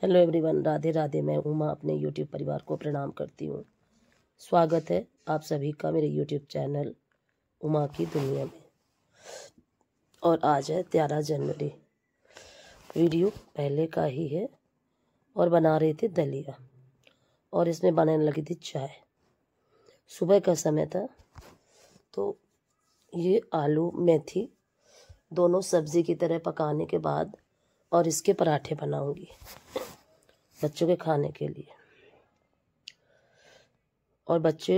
Hello everyone, Radhe Radhe. मैं उमा अपने YouTube परिवार को प्रणाम करती हूँ। स्वागत है आप सभी का मेरे यूट्यूब चैनल उमा की दुनिया में। और आज है 13 जनवरी। वीडियो पहले का ही है और बना रही थी दलिया और इसमें बनाने लगी थी चाय। सुबह का समय था तो ये आलू मेथी दोनों सब्ज़ी की तरह पकाने के बाद और इसके पराठे बनाऊंगी बच्चों के खाने के लिए। और बच्चे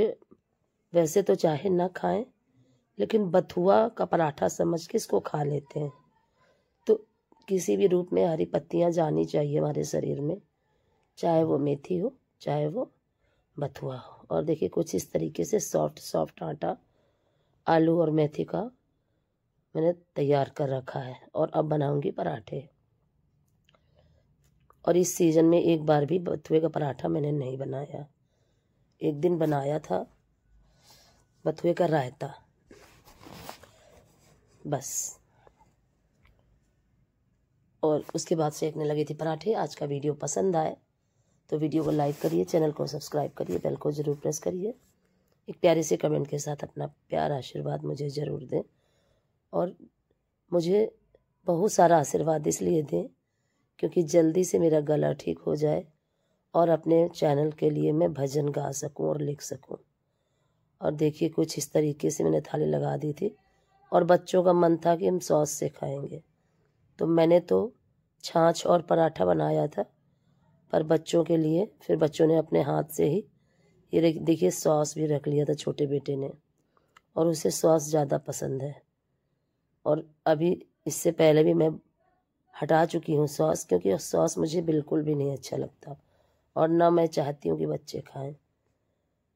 वैसे तो चाहे ना खाएं, लेकिन बथुआ का पराठा समझ के इसको खा लेते हैं। तो किसी भी रूप में हरी पत्तियां जानी चाहिए हमारे शरीर में, चाहे वो मेथी हो चाहे वो बथुआ हो। और देखिए कुछ इस तरीके से सॉफ्ट सॉफ्ट आटा आलू और मेथी का मैंने तैयार कर रखा है और अब बनाऊंगी पराठे। और इस सीज़न में एक बार भी बथुए का पराठा मैंने नहीं बनाया। एक दिन बनाया था बथुए का रायता, बस। और उसके बाद सेकने लगी थी पराठे। आज का वीडियो पसंद आए तो वीडियो को लाइक करिए, चैनल को सब्सक्राइब करिए, बेल को ज़रूर प्रेस करिए। एक प्यारे से कमेंट के साथ अपना प्यार आशीर्वाद मुझे ज़रूर दें। और मुझे बहुत सारा आशीर्वाद इसलिए दें क्योंकि जल्दी से मेरा गला ठीक हो जाए और अपने चैनल के लिए मैं भजन गा सकूं और लिख सकूं। और देखिए कुछ इस तरीके से मैंने थाली लगा दी थी और बच्चों का मन था कि हम सॉस से खाएंगे, तो मैंने तो छाछ और पराठा बनाया था, पर बच्चों के लिए फिर बच्चों ने अपने हाथ से ही ये देखिए सॉस भी रख लिया था छोटे बेटे ने, और उसे सॉस ज़्यादा पसंद है। और अभी इससे पहले भी मैं हटा चुकी हूँ सॉस, क्योंकि सॉस मुझे बिल्कुल भी नहीं अच्छा लगता और ना मैं चाहती हूँ कि बच्चे खाएं।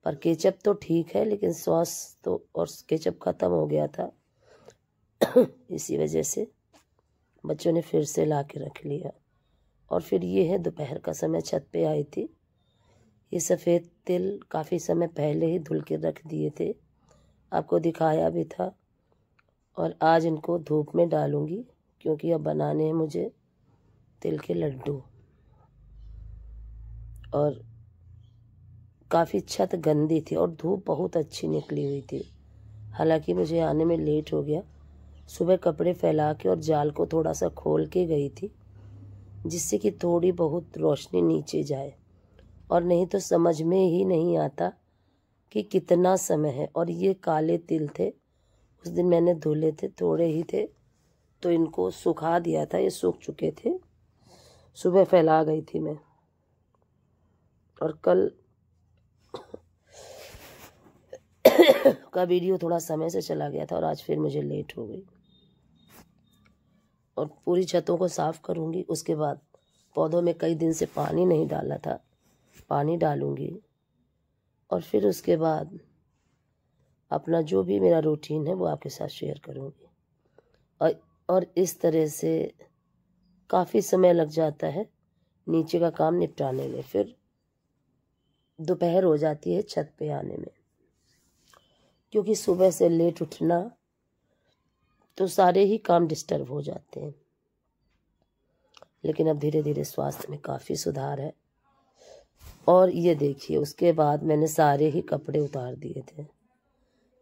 पर केचप तो ठीक है, लेकिन सॉस तो और केचप ख़त्म हो गया था इसी वजह से बच्चों ने फिर से ला के रख लिया। और फिर ये है दोपहर का समय, छत पे आई थी। ये सफ़ेद तिल काफ़ी समय पहले ही धुल के रख दिए थे, आपको दिखाया भी था। और आज इनको धूप में डालूंगी क्योंकि अब बनाने हैं मुझे तिल के लड्डू। और काफ़ी छत गंदी थी और धूप बहुत अच्छी निकली हुई थी। हालांकि मुझे आने में लेट हो गया। सुबह कपड़े फैला के और जाल को थोड़ा सा खोल के गई थी, जिससे कि थोड़ी बहुत रोशनी नीचे जाए, और नहीं तो समझ में ही नहीं आता कि कितना समय है। और ये काले तिल थे, उस दिन मैंने धुले थे, थोड़े ही थे तो इनको सुखा दिया था, ये सूख चुके थे। सुबह फैला गई थी मैं, और कल का वीडियो थोड़ा समय से चला गया था और आज फिर मुझे लेट हो गई। और पूरी छतों को साफ करूंगी। उसके बाद पौधों में कई दिन से पानी नहीं डाला था, पानी डालूंगी। और फिर उसके बाद अपना जो भी मेरा रूटीन है वो आपके साथ शेयर करूंगी। और इस तरह से काफ़ी समय लग जाता है नीचे का काम निपटाने में, फिर दोपहर हो जाती है छत पे आने में, क्योंकि सुबह से लेट उठना तो सारे ही काम डिस्टर्ब हो जाते हैं। लेकिन अब धीरे धीरे स्वास्थ्य में काफ़ी सुधार है। और ये देखिए उसके बाद मैंने सारे ही कपड़े उतार दिए थे।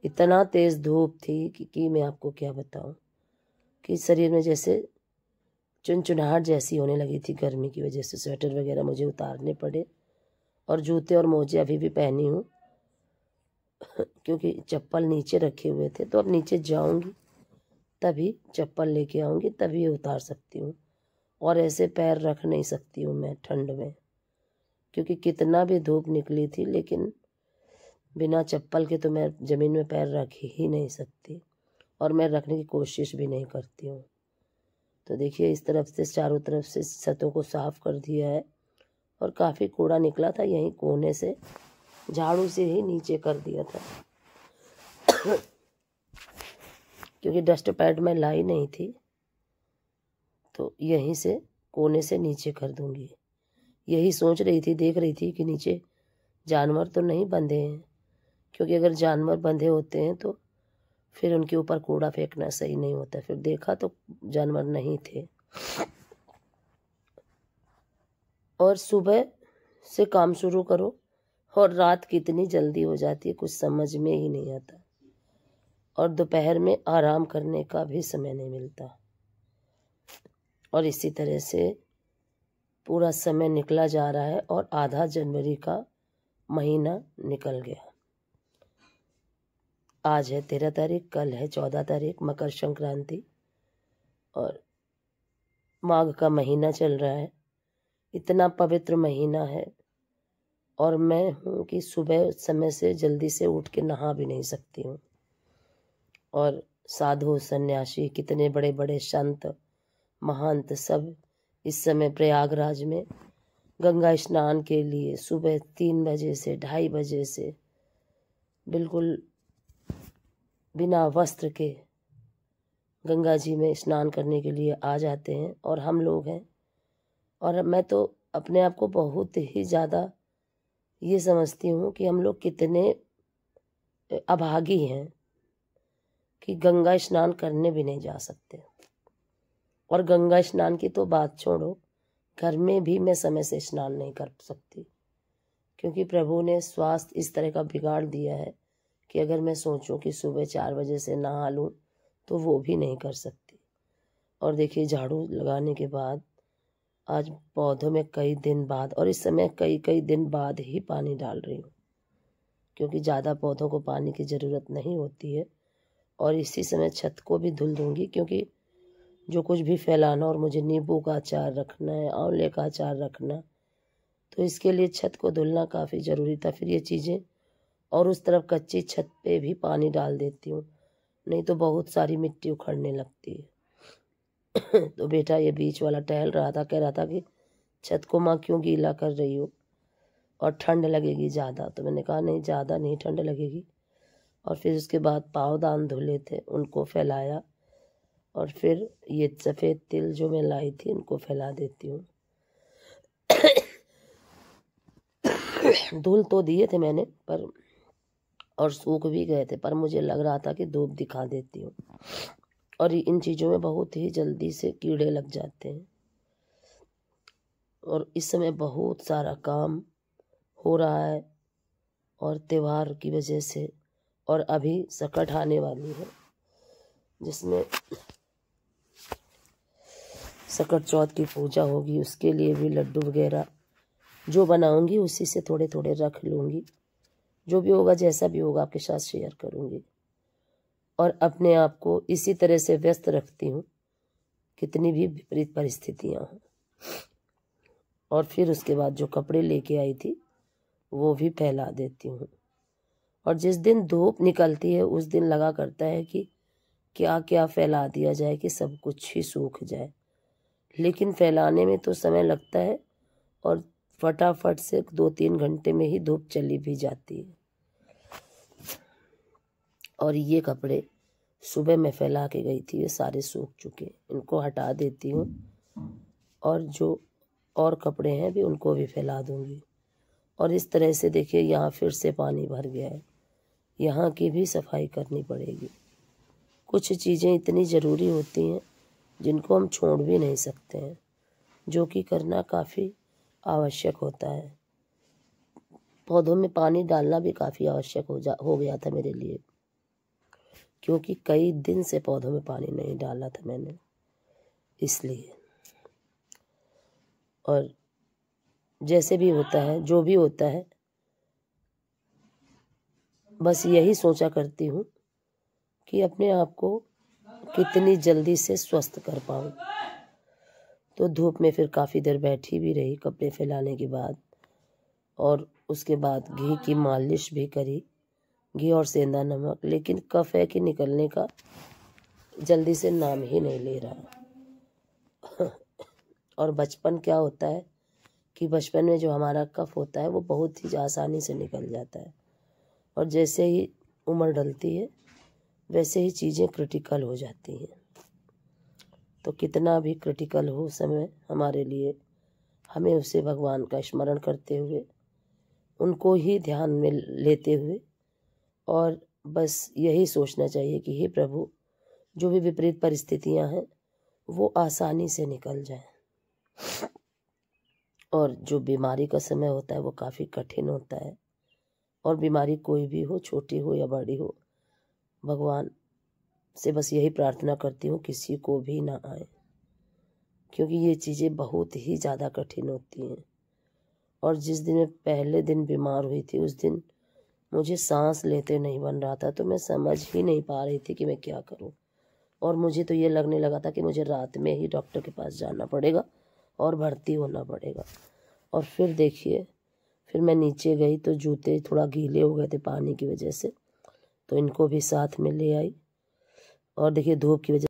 इतना तेज़ धूप थी कि मैं आपको क्या बताऊं, कि शरीर में जैसे चुनचुनाहट जैसी होने लगी थी गर्मी की वजह से। स्वेटर वगैरह मुझे उतारने पड़े और जूते और मोजे अभी भी पहनी हूँ क्योंकि चप्पल नीचे रखे हुए थे। तो अब नीचे जाऊंगी तभी चप्पल लेके आऊँगी, तभी उतार सकती हूँ। और ऐसे पैर रख नहीं सकती हूँ मैं ठंड में, क्योंकि कितना भी धूप निकली थी लेकिन बिना चप्पल के तो मैं ज़मीन में पैर रख ही नहीं सकती, और मैं रखने की कोशिश भी नहीं करती हूँ। तो देखिए इस तरफ से चारों तरफ से छतों को साफ़ कर दिया है और काफ़ी कूड़ा निकला था, यहीं कोने से झाड़ू से ही नीचे कर दिया था क्योंकि डस्ट पैड में लाई नहीं थी, तो यहीं से कोने से नीचे कर दूंगी। यही सोच रही थी, देख रही थी कि नीचे जानवर तो नहीं बंधे हैं, क्योंकि अगर जानवर बंधे होते हैं तो फिर उनके ऊपर कूड़ा फेंकना सही नहीं होता। फिर देखा तो जानवर नहीं थे। और सुबह से काम शुरू करो और रात कितनी जल्दी हो जाती है कुछ समझ में ही नहीं आता, और दोपहर में आराम करने का भी समय नहीं मिलता। और इसी तरह से पूरा समय निकला जा रहा है और आधा जनवरी का महीना निकल गया। आज है 13 तारीख, कल है 14 तारीख, मकर संक्रांति, और माघ का महीना चल रहा है। इतना पवित्र महीना है और मैं हूँ कि सुबह समय से जल्दी से उठ के नहा भी नहीं सकती हूँ। और साधु सन्यासी, कितने बड़े बड़े संत महंत सब इस समय प्रयागराज में गंगा स्नान के लिए सुबह 3 बजे से 2:30 बजे से बिल्कुल बिना वस्त्र के गंगा जी में स्नान करने के लिए आ जाते हैं। और हम लोग हैं, और मैं तो अपने आप को बहुत ही ज़्यादा ये समझती हूँ कि हम लोग कितने अभागी हैं कि गंगा स्नान करने भी नहीं जा सकते। और गंगा स्नान की तो बात छोड़ो, घर में भी मैं समय से स्नान नहीं कर सकती, क्योंकि प्रभु ने स्वास्थ्य इस तरह का बिगाड़ दिया है कि अगर मैं सोचूं कि सुबह 4 बजे से नहा लूँ तो वो भी नहीं कर सकती। और देखिए, झाड़ू लगाने के बाद आज पौधों में कई दिन बाद, और इस समय कई दिन बाद ही पानी डाल रही हूँ, क्योंकि ज़्यादा पौधों को पानी की ज़रूरत नहीं होती है। और इसी समय छत को भी धुल दूँगी, क्योंकि जो कुछ भी फैलाना, और मुझे नींबू का अचार रखना है, आंवले का अचार रखना, तो इसके लिए छत को धुलना काफ़ी ज़रूरी था। फिर ये चीज़ें, और उस तरफ कच्ची छत पे भी पानी डाल देती हूँ, नहीं तो बहुत सारी मिट्टी उखड़ने लगती है। तो बेटा ये बीच वाला टहल रहा था, कह रहा था कि छत को माँ क्यों गीला कर रही हो, और ठंड लगेगी ज़्यादा। तो मैंने कहा नहीं, ज़्यादा नहीं ठंड लगेगी। और फिर उसके बाद पावदान धुले थे, उनको फैलाया, और फिर ये सफ़ेद तिल जो मैं लाई थी इनको फैला देती हूँ। धुल तो दिए थे मैंने, पर और सूख भी गए थे, पर मुझे लग रहा था कि धूप दिखा देती हूँ। और इन चीज़ों में बहुत ही जल्दी से कीड़े लग जाते हैं। और इस समय बहुत सारा काम हो रहा है, और त्यौहार की वजह से, और अभी सकट आने वाली है जिसमें सकट चौथ की पूजा होगी। उसके लिए भी लड्डू वगैरह जो बनाऊंगी उसी से थोड़े थोड़े रख लूँगी। जो भी होगा, जैसा भी होगा, आपके साथ शेयर करूँगी। और अपने आप को इसी तरह से व्यस्त रखती हूँ, कितनी भी विपरीत परिस्थितियाँ हों। और फिर उसके बाद जो कपड़े लेके आई थी वो भी फैला देती हूँ। और जिस दिन धूप निकलती है उस दिन लगा करता है कि क्या क्या फैला दिया जाए कि सब कुछ ही सूख जाए, लेकिन फैलाने में तो समय लगता है, और फटाफट से 2-3 घंटे में ही धूप चली भी जाती है। और ये कपड़े सुबह मैं फैला के गई थी, ये सारे सूख चुके, इनको हटा देती हूँ, और जो और कपड़े हैं भी उनको भी फैला दूँगी। और इस तरह से देखिए, यहाँ फिर से पानी भर गया है, यहाँ की भी सफाई करनी पड़ेगी। कुछ चीज़ें इतनी ज़रूरी होती हैं जिनको हम छोड़ भी नहीं सकते हैं, जो कि करना काफ़ी आवश्यक होता है। पौधों में पानी डालना भी काफ़ी आवश्यक हो गया था मेरे लिए, क्योंकि कई दिन से पौधों में पानी नहीं डाला था मैंने, इसलिए। और जैसे भी होता है, जो भी होता है, बस यही सोचा करती हूँ कि अपने आप को कितनी जल्दी से स्वस्थ कर पाऊँ। तो धूप में फिर काफ़ी देर बैठी भी रही कपड़े फैलाने के बाद, और उसके बाद घी की मालिश भी करी, घी और सेंधा नमक, लेकिन कफ है कि निकलने का जल्दी से नाम ही नहीं ले रहा। और बचपन क्या होता है कि बचपन में जो हमारा कफ होता है वो बहुत ही आसानी से निकल जाता है, और जैसे ही उम्र ढलती है वैसे ही चीज़ें क्रिटिकल हो जाती हैं। तो कितना भी क्रिटिकल हो समय हमारे लिए, हमें उसे भगवान का स्मरण करते हुए, उनको ही ध्यान में लेते हुए, और बस यही सोचना चाहिए कि हे प्रभु, जो भी विपरीत परिस्थितियां हैं वो आसानी से निकल जाएं। और जो बीमारी का समय होता है वो काफ़ी कठिन होता है। और बीमारी कोई भी हो, छोटी हो या बड़ी हो, भगवान से बस यही प्रार्थना करती हूँ किसी को भी ना आए, क्योंकि ये चीज़ें बहुत ही ज़्यादा कठिन होती हैं। और जिस दिन मैं पहले दिन बीमार हुई थी उस दिन मुझे सांस लेते नहीं बन रहा था, तो मैं समझ ही नहीं पा रही थी कि मैं क्या करूं। और मुझे तो ये लगने लगा था कि मुझे रात में ही डॉक्टर के पास जाना पड़ेगा और भर्ती होना पड़ेगा। और फिर देखिए, फिर मैं नीचे गई तो जूते थोड़ा गीले हो गए थे पानी की वजह से, तो इनको भी साथ में ले आई। और देखिए धूप की वजह